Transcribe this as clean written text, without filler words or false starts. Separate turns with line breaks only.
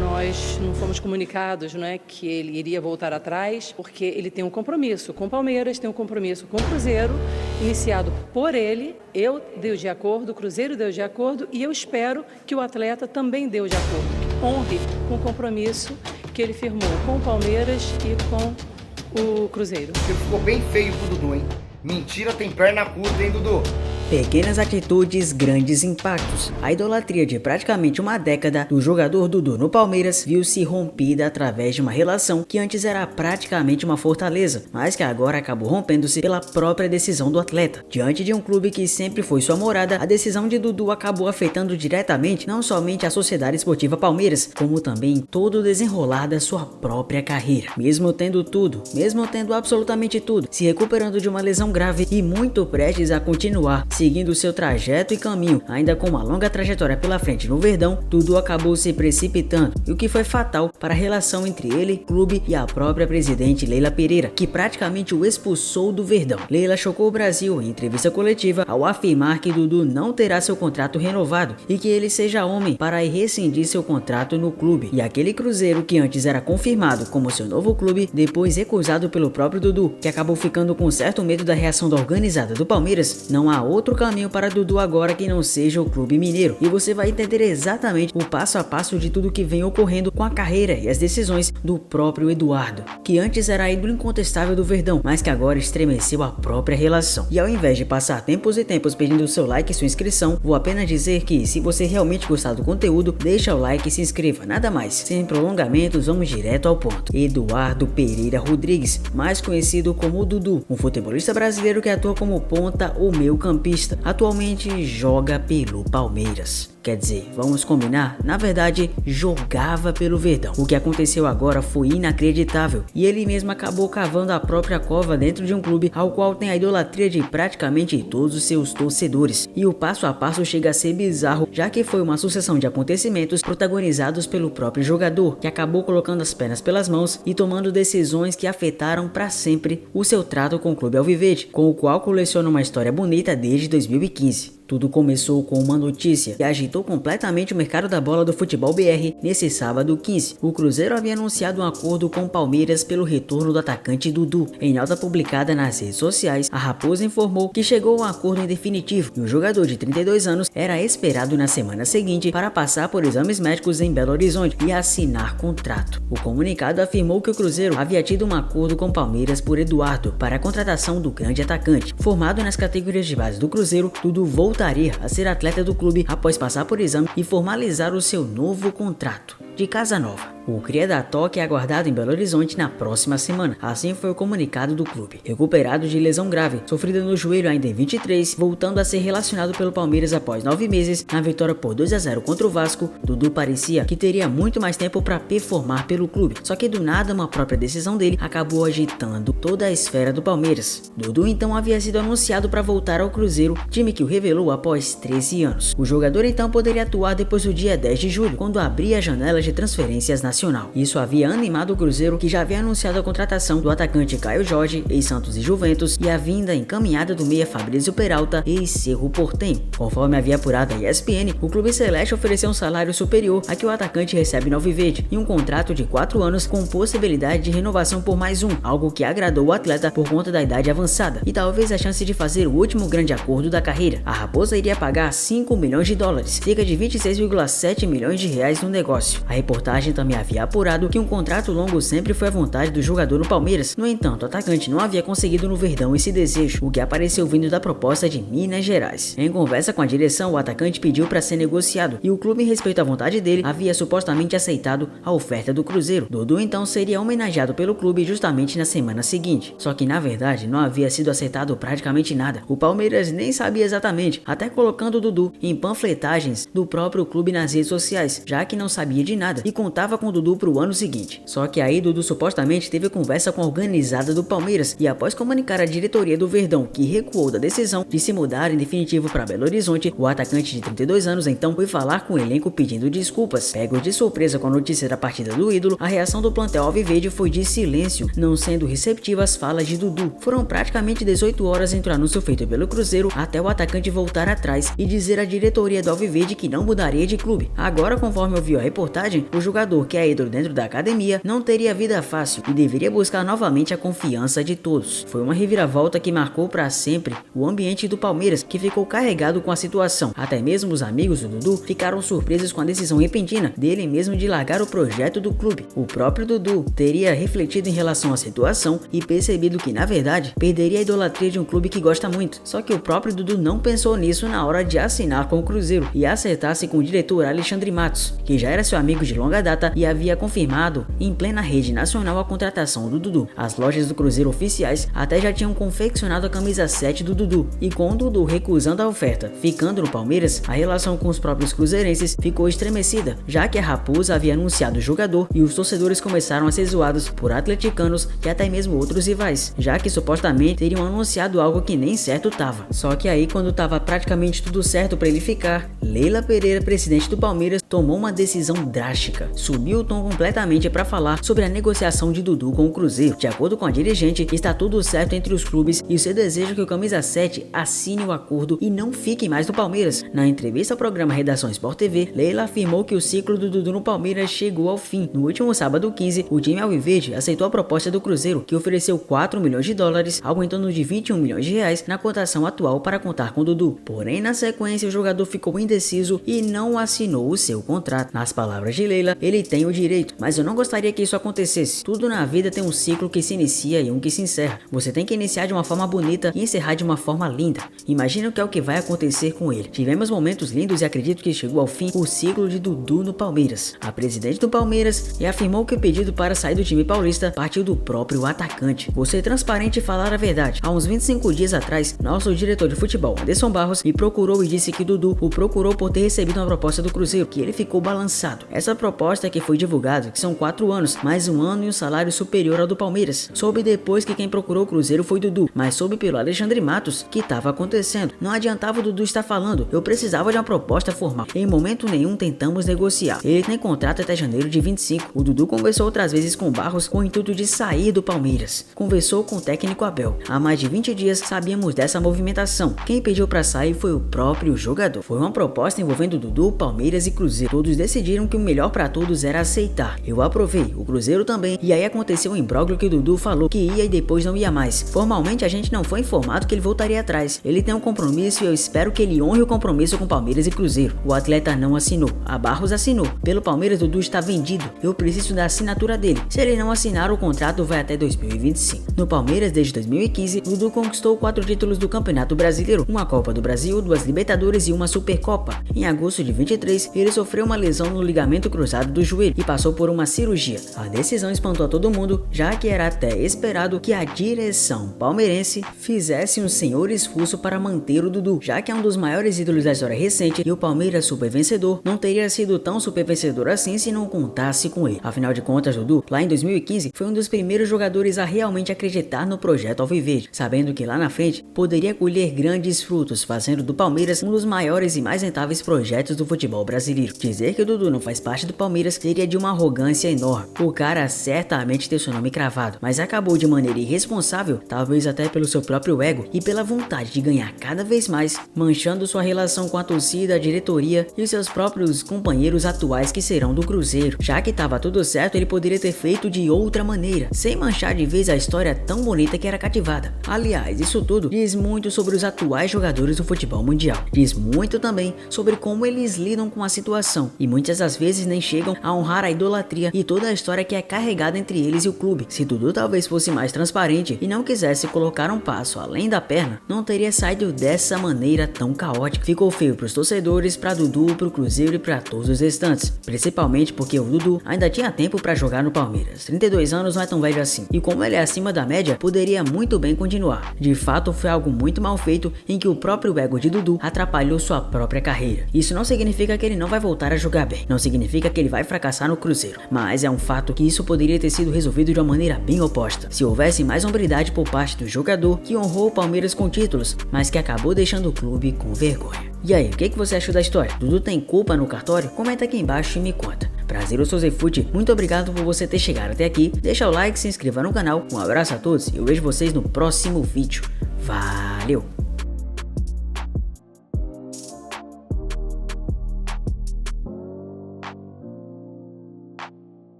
Nós não fomos comunicados, que ele iria voltar atrás, porque ele tem um compromisso com o Palmeiras, tem um compromisso com o Cruzeiro, iniciado por ele. Eu dei de acordo, o Cruzeiro deu de acordo e eu espero que o atleta também deu de acordo, que honre com o compromisso que ele firmou com o Palmeiras e com o Cruzeiro.
Ficou bem feio pro Dudu, hein? Mentira tem perna curta, hein, Dudu?
Pequenas atitudes, grandes impactos. A idolatria de praticamente uma década do jogador Dudu no Palmeiras viu-se rompida através de uma relação que antes era praticamente uma fortaleza, mas que agora acabou rompendo-se pela própria decisão do atleta. Diante de um clube que sempre foi sua morada, a decisão de Dudu acabou afetando diretamente não somente a Sociedade Esportiva Palmeiras, como também todo o desenrolar da sua própria carreira. Mesmo tendo tudo, mesmo tendo absolutamente tudo, se recuperando de uma lesão grave e muito prestes a continuar seguindo seu trajeto e caminho, ainda com uma longa trajetória pela frente no Verdão, Dudu acabou se precipitando, e o que foi fatal para a relação entre ele, clube e a própria presidente Leila Pereira, que praticamente o expulsou do Verdão. Leila chocou o Brasil em entrevista coletiva ao afirmar que Dudu não terá seu contrato renovado e que ele seja homem para rescindir seu contrato no clube. E aquele Cruzeiro que antes era confirmado como seu novo clube, depois recusado pelo próprio Dudu, que acabou ficando com certo medo da reação da organizada do Palmeiras, não há outro caminho para Dudu agora que não seja o clube mineiro, e você vai entender exatamente o passo a passo de tudo que vem ocorrendo com a carreira e as decisões do próprio Eduardo, que antes era ídolo incontestável do Verdão, mas que agora estremeceu a própria relação. E ao invés de passar tempos e tempos pedindo seu like e sua inscrição, vou apenas dizer que se você realmente gostar do conteúdo, deixa o like e se inscreva, nada mais. Sem prolongamentos, vamos direto ao ponto. Eduardo Pereira Rodrigues, mais conhecido como Dudu, um futebolista brasileiro que atua como ponta ou meio-campista, atualmente joga pelo Palmeiras. Quer dizer, vamos combinar? Na verdade, jogava pelo Verdão. O que aconteceu agora foi inacreditável e ele mesmo acabou cavando a própria cova dentro de um clube ao qual tem a idolatria de praticamente todos os seus torcedores. E o passo a passo chega a ser bizarro, já que foi uma sucessão de acontecimentos protagonizados pelo próprio jogador, que acabou colocando as pernas pelas mãos e tomando decisões que afetaram para sempre o seu trato com o clube alviverde, com o qual coleciona uma história bonita desde 2015. Tudo começou com uma notícia que agitou completamente o mercado da bola do futebol BR nesse sábado 15. O Cruzeiro havia anunciado um acordo com o Palmeiras pelo retorno do atacante Dudu. Em nota publicada nas redes sociais, a Raposa informou que chegou a um acordo em definitivo e o jogador de 32 anos era esperado na semana seguinte para passar por exames médicos em Belo Horizonte e assinar contrato. O comunicado afirmou que o Cruzeiro havia tido um acordo com o Palmeiras por Eduardo para a contratação do grande atacante. Formado nas categorias de base do Cruzeiro, Dudu voltaria a ser atleta do clube após passar por exame e formalizar o seu novo contrato de Casa Nova. O cria da Toque é aguardado em Belo Horizonte na próxima semana, assim foi o comunicado do clube. Recuperado de lesão grave, sofrida no joelho ainda em 23, voltando a ser relacionado pelo Palmeiras após 9 meses, na vitória por 2-0 contra o Vasco, Dudu parecia que teria muito mais tempo para performar pelo clube, só que do nada uma própria decisão dele acabou agitando toda a esfera do Palmeiras. Dudu então havia sido anunciado para voltar ao Cruzeiro, time que o revelou após 13 anos. O jogador então poderia atuar depois do dia 10 de julho, quando abria a janela de transferências nacionais. Isso havia animado o Cruzeiro, que já havia anunciado a contratação do atacante Caio Jorge, ex-Santos e Juventus, e a vinda encaminhada do meia Fabrício Peralta, ex-Cerro Porteño. Conforme havia apurado a ESPN, o clube celeste ofereceu um salário superior a que o atacante recebe no Alviverde e um contrato de 4 anos com possibilidade de renovação por mais um, algo que agradou o atleta por conta da idade avançada e talvez a chance de fazer o último grande acordo da carreira. A Raposa iria pagar 5 milhões de dólares, cerca de 26,7 milhões de reais no negócio. A reportagem também havia apurado que um contrato longo sempre foi a vontade do jogador no Palmeiras. No entanto, o atacante não havia conseguido no Verdão esse desejo, o que apareceu vindo da proposta de Minas Gerais. Em conversa com a direção, o atacante pediu para ser negociado e o clube, em respeito à vontade dele, havia supostamente aceitado a oferta do Cruzeiro. Dudu então seria homenageado pelo clube justamente na semana seguinte. Só que na verdade não havia sido aceitado praticamente nada. O Palmeiras nem sabia exatamente, até colocando o Dudu em panfletagens do próprio clube nas redes sociais, já que não sabia de nada e contava com com Dudu pro ano seguinte. Só que aí Dudu supostamente teve conversa com a organizada do Palmeiras e após comunicar à diretoria do Verdão que recuou da decisão de se mudar em definitivo para Belo Horizonte, o atacante de 32 anos então foi falar com o elenco pedindo desculpas. Pego de surpresa com a notícia da partida do ídolo, a reação do plantel alviverde foi de silêncio, não sendo receptiva às falas de Dudu. Foram praticamente 18 horas entre o anúncio feito pelo Cruzeiro até o atacante voltar atrás e dizer à diretoria do alviverde que não mudaria de clube. Agora, conforme eu vi a reportagem, o jogador que é ídolo dentro da academia não teria vida fácil e deveria buscar novamente a confiança de todos. Foi uma reviravolta que marcou para sempre o ambiente do Palmeiras, que ficou carregado com a situação. Até mesmo os amigos do Dudu ficaram surpresos com a decisão repentina dele mesmo de largar o projeto do clube. O próprio Dudu teria refletido em relação à situação e percebido que, na verdade, perderia a idolatria de um clube que gosta muito. Só que o próprio Dudu não pensou nisso na hora de assinar com o Cruzeiro e acertar-se com o diretor Alexandre Matos, que já era seu amigo de longa data e havia confirmado em plena rede nacional a contratação do Dudu. As lojas do Cruzeiro oficiais até já tinham confeccionado a camisa 7 do Dudu, e com o Dudu recusando a oferta, ficando no Palmeiras, a relação com os próprios cruzeirenses ficou estremecida, já que a Raposa havia anunciado o jogador e os torcedores começaram a ser zoados por atleticanos e até mesmo outros rivais, já que supostamente teriam anunciado algo que nem certo tava. Só que aí, quando tava praticamente tudo certo para ele ficar, Leila Pereira, presidente do Palmeiras, tomou uma decisão drástica. Subiu o tom completamente para falar sobre a negociação de Dudu com o Cruzeiro. De acordo com a dirigente, está tudo certo entre os clubes e o seu desejo que o camisa 7 assine o acordo e não fique mais no Palmeiras. Na entrevista ao programa Redação Sport TV, Leila afirmou que o ciclo do Dudu no Palmeiras chegou ao fim. No último sábado 15, o time alviverde aceitou a proposta do Cruzeiro, que ofereceu 4 milhões de dólares, algo em torno de 21 milhões de reais na cotação atual para contar com Dudu. Porém, na sequência, o jogador ficou indeciso e não assinou o seu contrato. Nas palavras de Leila, ele tem o direito, mas eu não gostaria que isso acontecesse. Tudo na vida tem um ciclo que se inicia e um que se encerra. Você tem que iniciar de uma forma bonita e encerrar de uma forma linda. Imagina o que é o que vai acontecer com ele. Tivemos momentos lindos e acredito que chegou ao fim o ciclo de Dudu no Palmeiras. A presidente do Palmeiras afirmou que o pedido para sair do time paulista partiu do próprio atacante. Vou ser transparente e falar a verdade. Há uns 25 dias atrás, nosso diretor de futebol, Anderson Barros, me procurou e disse que Dudu o procurou por ter recebido uma proposta do Cruzeiro, que ele ficou balançado. Essa proposta que foi divulgada, que são 4 anos, mais 1 ano e um salário superior ao do Palmeiras. Soube depois que quem procurou o Cruzeiro foi Dudu, mas soube pelo Alexandre Matos que estava acontecendo. Não adiantava o Dudu estar falando, eu precisava de uma proposta formal. Em momento nenhum tentamos negociar. Ele tem contrato até janeiro de 25. O Dudu conversou outras vezes com Barros com o intuito de sair do Palmeiras. Conversou com o técnico Abel. Há mais de 20 dias sabíamos dessa movimentação. Quem pediu para sair foi o próprio jogador. Foi uma proposta envolvendo Dudu, Palmeiras e Cruzeiro. Todos decidiram que o melhor para todos era aceitar. Eu aprovei, o Cruzeiro também, e aí aconteceu um imbróglio que o Dudu falou que ia e depois não ia mais. Formalmente a gente não foi informado que ele voltaria atrás. Ele tem um compromisso e eu espero que ele honre o compromisso com Palmeiras e Cruzeiro. O atleta não assinou. A Barros assinou. Pelo Palmeiras, Dudu está vendido. Eu preciso da assinatura dele. Se ele não assinar, o contrato vai até 2025. No Palmeiras, desde 2015, Dudu conquistou 4 títulos do Campeonato Brasileiro, uma Copa do Brasil, 2 Libertadores e uma Supercopa. Em agosto de 23, ele sofreu uma lesão no ligamento cruzado do joelho e passou por uma cirurgia. A decisão espantou a todo mundo, já que era até esperado que a direção palmeirense fizesse um senhor esforço para manter o Dudu, já que é um dos maiores ídolos da história recente e o Palmeiras super vencedor não teria sido tão super vencedor assim se não contasse com ele. Afinal de contas, Dudu, lá em 2015, foi um dos primeiros jogadores a realmente acreditar no projeto alviverde, sabendo que lá na frente poderia colher grandes frutos, fazendo do Palmeiras um dos maiores e mais rentáveis projetos do futebol brasileiro. Dizer que o Dudu não faz parte do Palmeiras seria de uma arrogância enorme. O cara certamente tem seu nome cravado, mas acabou de maneira irresponsável, talvez até pelo seu próprio ego e pela vontade de ganhar cada vez mais, manchando sua relação com a torcida, a diretoria e os seus próprios companheiros atuais que serão do Cruzeiro. Já que estava tudo certo, ele poderia ter feito de outra maneira, sem manchar de vez a história tão bonita que era cativada. Aliás, isso tudo diz muito sobre os atuais jogadores do futebol mundial. Diz muito também sobre como eles lidam com a situação e muitas das vezes nem chegam a honrar a idolatria e toda a história que é carregada entre eles e o clube. Se Dudu talvez fosse mais transparente e não quisesse colocar um passo além da perna, não teria saído dessa maneira tão caótica. Ficou feio pros torcedores, pra Dudu, pro Cruzeiro e pra todos os restantes, principalmente porque o Dudu ainda tinha tempo pra jogar no Palmeiras. 32 anos não é tão velho assim, e como ele é acima da média, poderia muito bem continuar. De fato, foi algo muito mal feito em que o próprio ego de Dudu atrapalhou sua própria carreira. Isso não significa que ele não vai voltar a jogar bem, não significa que ele vai fracassar passar no Cruzeiro. Mas é um fato que isso poderia ter sido resolvido de uma maneira bem oposta, se houvesse mais hombridade por parte do jogador que honrou o Palmeiras com títulos, mas que acabou deixando o clube com vergonha. E aí, o que você achou da história? Dudu tem culpa no cartório? Comenta aqui embaixo e me conta. Prazer, eu sou Zefute, muito obrigado por você ter chegado até aqui, deixa o like, se inscreva no canal, um abraço a todos e eu vejo vocês no próximo vídeo. Valeu!